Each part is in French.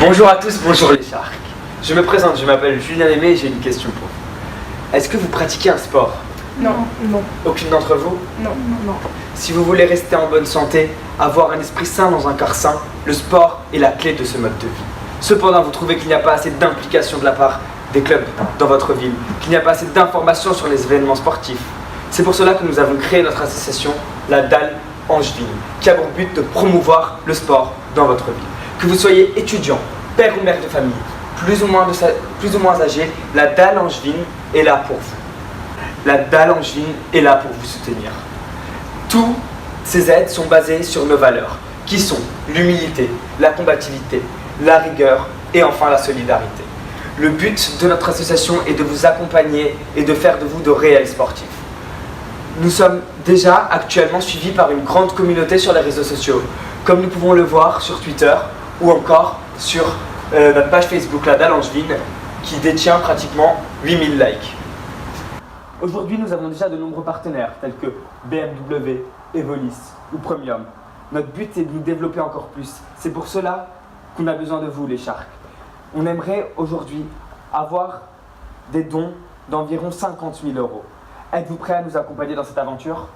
Bonjour à tous, bonjour les sharks. Je me présente, je m'appelle Julien Aimé et j'ai une question pour vous. Est-ce que vous pratiquez un sport? Non. Aucune d'entre vous? Non. Si vous voulez rester en bonne santé, avoir un esprit sain dans un corps sain, le sport est la clé de ce mode de vie. Cependant, vous trouvez qu'il n'y a pas assez d'implication de la part des clubs dans votre ville, qu'il n'y a pas assez d'informations sur les événements sportifs. C'est pour cela que nous avons créé notre association, la Dalle Angevine, qui a pour but de promouvoir le sport dans votre ville. Que vous soyez étudiant, père ou mère de famille, plus ou moins âgé, la Dalle Angevine est là pour vous. La Dalle Angevine est là pour vous soutenir. Toutes ces aides sont basées sur nos valeurs, qui sont l'humilité, la combativité, la rigueur et enfin la solidarité. Le but de notre association est de vous accompagner et de faire de vous de réels sportifs. Nous sommes déjà actuellement suivis par une grande communauté sur les réseaux sociaux, comme nous pouvons le voir sur Twitter ou encore sur notre page Facebook La Dalle Angevine qui détient pratiquement 8000 likes. Aujourd'hui, nous avons déjà de nombreux partenaires tels que BMW, Evolis ou Premium. Notre but est de nous développer encore plus. C'est pour cela qu'on a besoin de vous, les Sharks. On aimerait aujourd'hui avoir des dons d'environ 50 000 €. Êtes-vous prêt à nous accompagner dans cette aventure?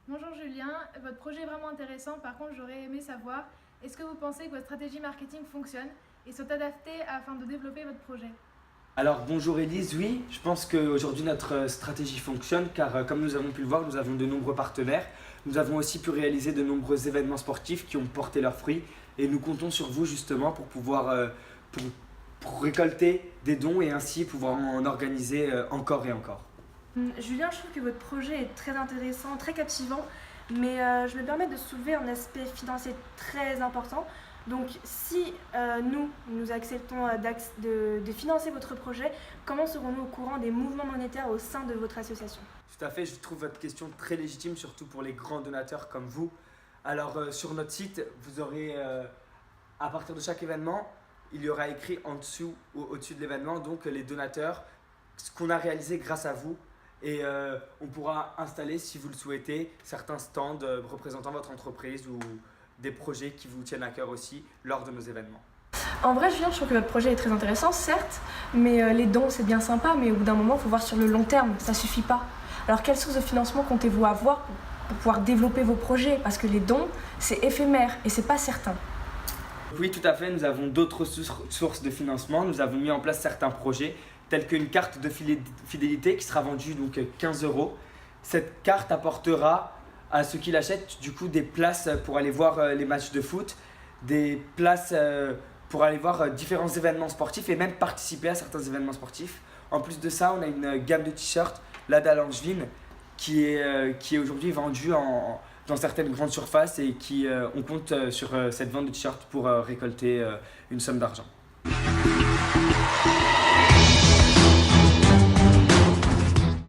Bonjour Julien, votre projet est vraiment intéressant. Par contre, j'aurais aimé savoir, est-ce que vous pensez que votre stratégie marketing fonctionne et sont adaptées afin de développer votre projet? Alors bonjour Élise, oui, je pense qu'aujourd'hui notre stratégie fonctionne car comme nous avons pu le voir, nous avons de nombreux partenaires. Nous avons aussi pu réaliser de nombreux événements sportifs qui ont porté leurs fruits et nous comptons sur vous justement pour pouvoir pour récolter des dons et ainsi pouvoir en organiser encore et encore. Julien, je trouve que votre projet est très intéressant, très captivant, mais je me permets de soulever un aspect financier très important. Donc si nous acceptons de financer votre projet, comment serons-nous au courant des mouvements monétaires au sein de votre association? Tout à fait, je trouve votre question très légitime, surtout pour les grands donateurs comme vous. Alors sur notre site, vous aurez, à partir de chaque événement, il y aura écrit en dessous ou au-dessus de l'événement, donc les donateurs, ce qu'on a réalisé grâce à vous. Et on pourra installer, si vous le souhaitez, certains stands représentant votre entreprise ou des projets qui vous tiennent à cœur aussi lors de nos événements. En vrai, Julien, je trouve que votre projet est très intéressant, certes, mais les dons, c'est bien sympa, mais au bout d'un moment, il faut voir sur le long terme, ça suffit pas. Alors, quelle source de financement comptez-vous avoir pour pouvoir développer vos projets? Parce que les dons, c'est éphémère et c'est pas certain. Oui, tout à fait, nous avons d'autres sources de financement. Nous avons mis en place certains projets, tels qu'une carte de fidélité qui sera vendue donc 15 €. Cette carte apportera à ceux qui l'achètent du coup des places pour aller voir les matchs de foot, des places pour aller voir différents événements sportifs et même participer à certains événements sportifs. En plus de ça, on a une gamme de t-shirts, la Dalle Angevine, qui est aujourd'hui vendue dans certaines grandes surfaces et on compte sur cette vente de t-shirts pour récolter une somme d'argent.